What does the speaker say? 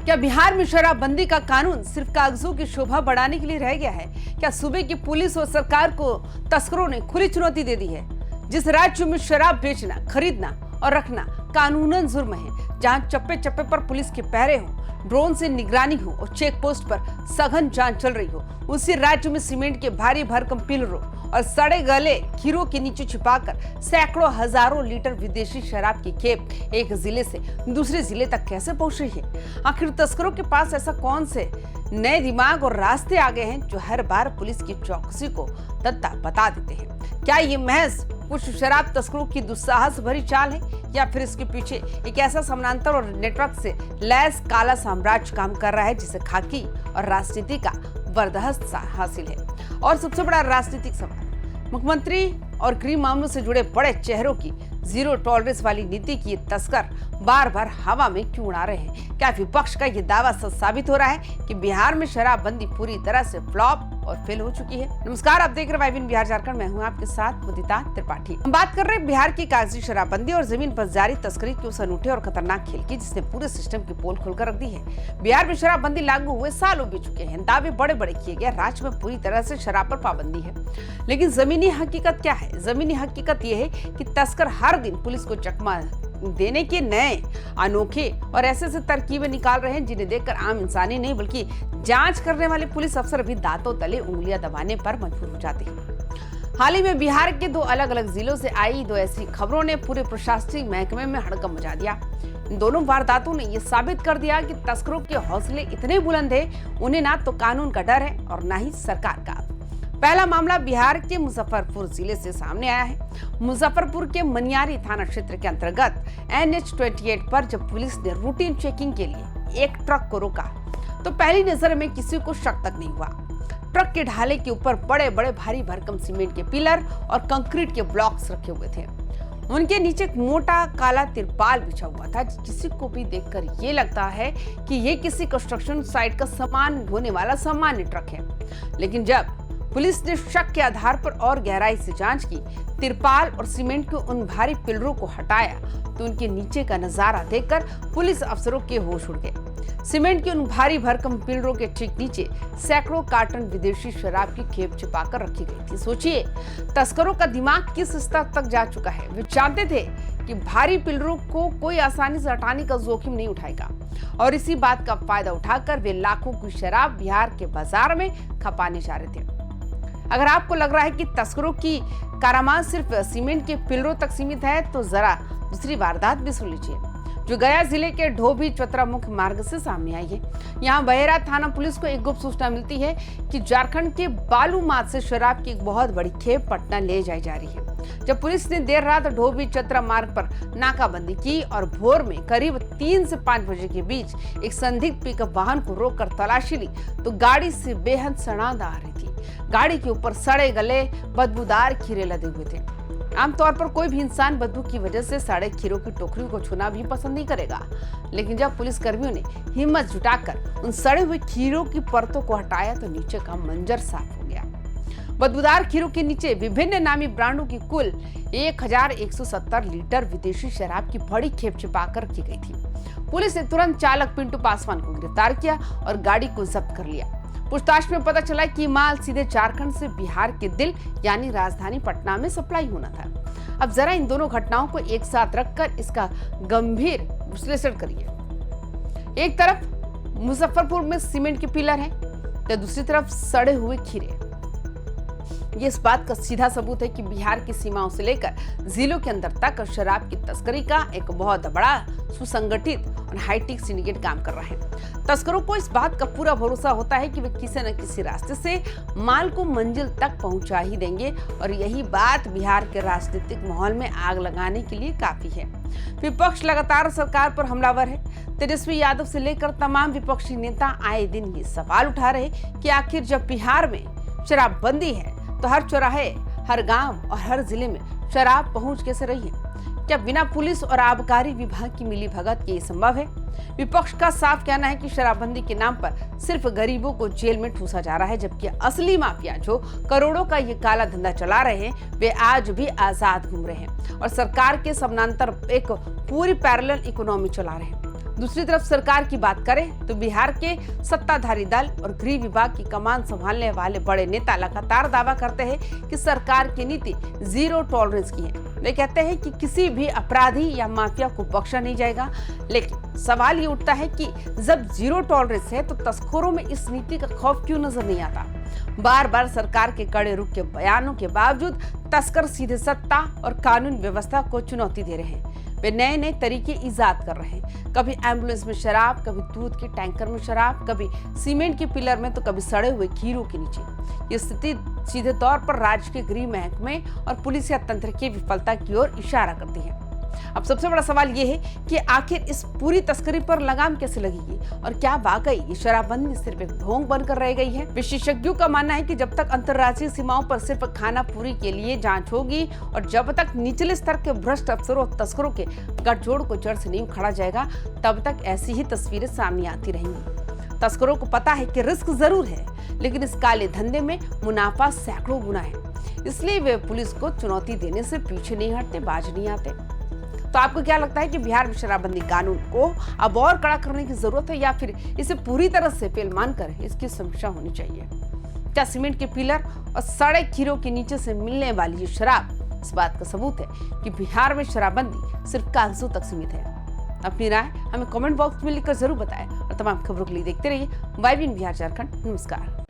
क्या बिहार में शराबबंदी का कानून सिर्फ कागजों की शोभा बढ़ाने के लिए रह गया है? क्या सूबे की पुलिस और सरकार को तस्करों ने खुली चुनौती दे दी है? जिस राज्य में शराब बेचना, खरीदना और रखना कानूनन जुर्म है, जहां चप्पे चप्पे पर पुलिस के पहरे हो, ड्रोन से निगरानी हो और चेक पोस्ट पर सघन जांच चल रही हो, उसी राज्य में सीमेंट के भारी भरकम पिलरों और सड़े गले खीरों के नीचे छिपाकर सैकड़ों हजारों लीटर विदेशी शराब की खेप एक जिले से दूसरे जिले तक कैसे पहुंच रही है? आखिर तस्करों के पास ऐसा कौन से नए दिमाग और रास्ते आ गए हैं जो हर बार पुलिस की चौकसी को तत्ता बता देते हैं? क्या ये महज कुछ शराब तस्करों की दुस्साहस भरी चाल है, या फिर इसके पीछे एक ऐसा समानांतर और नेटवर्क से लैस काला साम्राज्य काम कर रहा है जिसे खाकी और राजनीति का बर्दाश्त हासिल है? और सबसे बड़ा राजनीतिक सवाल, मुख्यमंत्री और गृह मामलों से जुड़े बड़े चेहरों की जीरो टॉलरेंस वाली नीति की तस्कर बार बार हवा में क्यों उड़ा रहे हैं? क्या विपक्ष का ये दावा सच साबित हो रहा है कि बिहार में शराबबंदी पूरी तरह से फ्लॉप और फेल हो चुकी है? नमस्कार, आप देख रहे हैं वाइबिन बिहार झारखंड। मैं हूं आपके साथ मुदिता त्रिपाठी। हम बात कर रहे हैं बिहार की कागजी शराबबंदी और जमीन पर जारी तस्करी के उस अनूठे और खतरनाक खेल की, जिसने पूरे सिस्टम की पोल खोलकर रख दी है। बिहार में शराबबंदी लागू हुए सालों बीत चुके हैं, दावे बड़े बड़े किए गए, राज्य में पूरी तरह से शराब पर पाबंदी है, लेकिन जमीनी हकीकत क्या है? जमीनी हकीकत यह है कि तस्कर हर दिन पुलिस को चकमा देने के नए, अनोखे और ऐसे तरकीबें निकाल रहे हैं जिन्हें देखकर आम इंसान ही नहीं बल्कि जांच करने वाले पुलिस अफसर भी दांतों तले उंगलियां दबाने पर मजबूर हो जाते हैं। हाल ही में बिहार के दो अलग अलग जिलों से आई दो ऐसी खबरों ने पूरे प्रशासनिक महकमे में हड़कंप मचा दिया। इन दोनों वारदातों ने यह साबित कर दिया कि तस्करों के हौसले इतने बुलंद हैं, उन्हें ना तो कानून का डर है और ना ही सरकार का। पहला मामला बिहार के मुजफ्फरपुर जिले से सामने आया है। मुजफ्फरपुर के मनियारी थाना क्षेत्र के अंतर्गत NH-28 पर जब पुलिस ने रूटीन चेकिंग के लिए एक ट्रक को रोका तो पहली नजर में किसी को शक तक नहीं हुआ। ट्रक के ढाले के ऊपर बड़े बड़े भारी भरकम सीमेंट के पिलर और कंक्रीट के ब्लॉक्स रखे हुए थे। उनके नीचे एक मोटा काला तिरपाल बिछा हुआ था। किसी को भी देखकर ये लगता है कि ये किसी कंस्ट्रक्शन साइट का सामान ढोने वाला सामान्य ट्रक है, लेकिन जब पुलिस ने शक के आधार पर और गहराई से जांच की, तिरपाल और सीमेंट के उन भारी पिलरों को हटाया तो उनके नीचे का नजारा देखकर पुलिस अफसरों के होश उड़ गए। सीमेंट के उन भारी भरकम पिलरों के ठीक नीचे सैकड़ों कार्टन विदेशी शराब की खेप छिपाकर रखी गई थी। सोचिए, तस्करों का दिमाग किस स्तर तक जा चुका है। वे जानते थे कि भारी पिलरों को कोई आसानी से हटाने का जोखिम नहीं उठाएगा और इसी बात का फायदा उठाकर वे लाखों की शराब बिहार के बाजार में खपाने जा रहे थे। अगर आपको लग रहा है कि तस्करों की कारामात सिर्फ सीमेंट के पिलरों तक सीमित है, तो जरा दूसरी वारदात भी सुन लीजिए, जो गया जिले के ढोभी चतरा मुख्य मार्ग से सामने आई है। यहाँ बहेरा थाना पुलिस को एक गुप्त सूचना मिलती है कि झारखंड के बालूमाथ से शराब की एक बहुत बड़ी खेप पटना ले जाई जा रही है। जब पुलिस ने देर रात ढोभी चतरा मार्ग पर नाकाबंदी की और भोर में करीब 3 से 5 बजे के बीच एक संदिग्ध पिकअप वाहन को रोककर तलाशी ली तो गाड़ी से बेहद सड़ांध आ रही थी। गाड़ी के ऊपर सड़े गले बदबूदार खीरे लदे हुए थे। आमतौर पर कोई भी इंसान बदबू की वजह से सड़े खीरों की टोकरियों को छूना भी पसंद नहीं करेगा, लेकिन जब पुलिस कर्मियों ने हिम्मत जुटाकर उन सड़े हुए खीरों की परतों को हटाया तो नीचे का मंजर साफ हो गया। बदबूदार खीरों के नीचे विभिन्न नामी ब्रांडों की कुल 1170 लीटर विदेशी शराब की बड़ी खेप छिपाकर रखी गई थी। पुलिस ने तुरंत चालक पिंटू पासवान को गिरफ्तार किया और गाड़ी को जब्त कर लिया। पूछताछ में पता चला कि माल सीधे झारखंड से बिहार के दिल यानी राजधानी पटना में सप्लाई होना था। अब जरा इन दोनों घटनाओं को एक साथ रखकर इसका गंभीर विश्लेषण करिए। एक तरफ मुजफ्फरपुर में सीमेंट के पिलर हैं, तो दूसरी तरफ सड़े हुए खीरे। ये इस बात का सीधा सबूत है कि बिहार की सीमाओं से लेकर जिलों के अंदर तक शराब की तस्करी का एक बहुत बड़ा सुसंगठित और हाईटेक सिंडिकेट काम कर रहा है। तस्करों को इस बात का पूरा भरोसा होता है कि वे किसी न किसी रास्ते से माल को मंजिल तक पहुंचा ही देंगे और यही बात बिहार के राजनीतिक माहौल में आग लगाने के लिए काफी है। विपक्ष लगातार सरकार पर हमलावर है। तेजस्वी यादव से लेकर तमाम विपक्षी नेता आए दिन ये सवाल उठा रहे कि आखिर जब बिहार में शराबबंदी है तो हर चौराहे, हर गांव और हर जिले में शराब पहुंच कैसे रही है? क्या बिना पुलिस और आबकारी विभाग की मिलीभगत के ये संभव है? विपक्ष का साफ कहना है कि शराबबंदी के नाम पर सिर्फ गरीबों को जेल में ठूसा जा रहा है, जबकि असली माफिया जो करोड़ों का ये काला धंधा चला रहे हैं वे आज भी आजाद घूम रहे हैं और सरकार के समानांतर एक पूरी पैरेलल इकोनॉमी चला रहे हैं। दूसरी तरफ सरकार की बात करें तो बिहार के सत्ताधारी दल और गृह विभाग की कमान संभालने वाले बड़े नेता लगातार दावा करते हैं कि सरकार की नीति जीरो टॉलरेंस की है। वे कहते हैं कि किसी भी अपराधी या माफिया को बख्शा नहीं जाएगा। लेकिन सवाल ये उठता है कि जब जीरो टॉलरेंस है तो तस्करों में इस नीति का खौफ क्यों नजर नहीं आता? बार बार सरकार के कड़े रुख के बयानों के बावजूद तस्कर सीधे सत्ता और कानून व्यवस्था को चुनौती दे रहे हैं। वे नए नए तरीके इजाद कर रहे हैं। कभी एम्बुलेंस में शराब, कभी दूध के टैंकर में शराब, कभी सीमेंट के पिलर में तो कभी सड़े हुए खीरों के नीचे। ये स्थिति सीधे तौर पर राज्य के गृह महकमे और पुलिस तंत्र की विफलता की ओर इशारा करती है। अब सबसे बड़ा सवाल ये है कि आखिर इस पूरी तस्करी पर लगाम कैसे लगेगी और क्या वाकई ये शराबबंदी सिर्फ एक ढोंग बनकर रह गई है? विशेषज्ञों का मानना है कि जब तक अंतर्राज्यीय सीमाओं पर सिर्फ खानापूरी के लिए जांच होगी और जब तक निचले स्तर के भ्रष्ट अफसरों और तस्करों के गठजोड़ को जड़ से नहीं उखाड़ा जाएगा, तब तक ऐसी ही तस्वीरें सामने आती रहेंगी। तस्करों को पता है कि रिस्क जरूर है, लेकिन इस काले धंधे में मुनाफा सैकड़ों गुना है, इसलिए वे पुलिस को चुनौती देने से पीछे नहीं हटते, बाज नहीं आते। तो आपको क्या लगता है कि बिहार में शराबबंदी कानून को अब और कड़ा करने की जरूरत है या फिर इसे पूरी तरह से फेल मानकर इसकी समीक्षा होनी चाहिए? क्या सीमेंट के पिलर और सड़े खीरों के नीचे से मिलने वाली ये शराब इस बात का सबूत है कि बिहार में शराबबंदी सिर्फ कागजों तक सीमित है? अपनी राय हमें कमेंट बॉक्स में लिखकर जरूर बताएं और तमाम खबरों के लिए देखते रहिए YBN बिहार झारखंड। नमस्कार।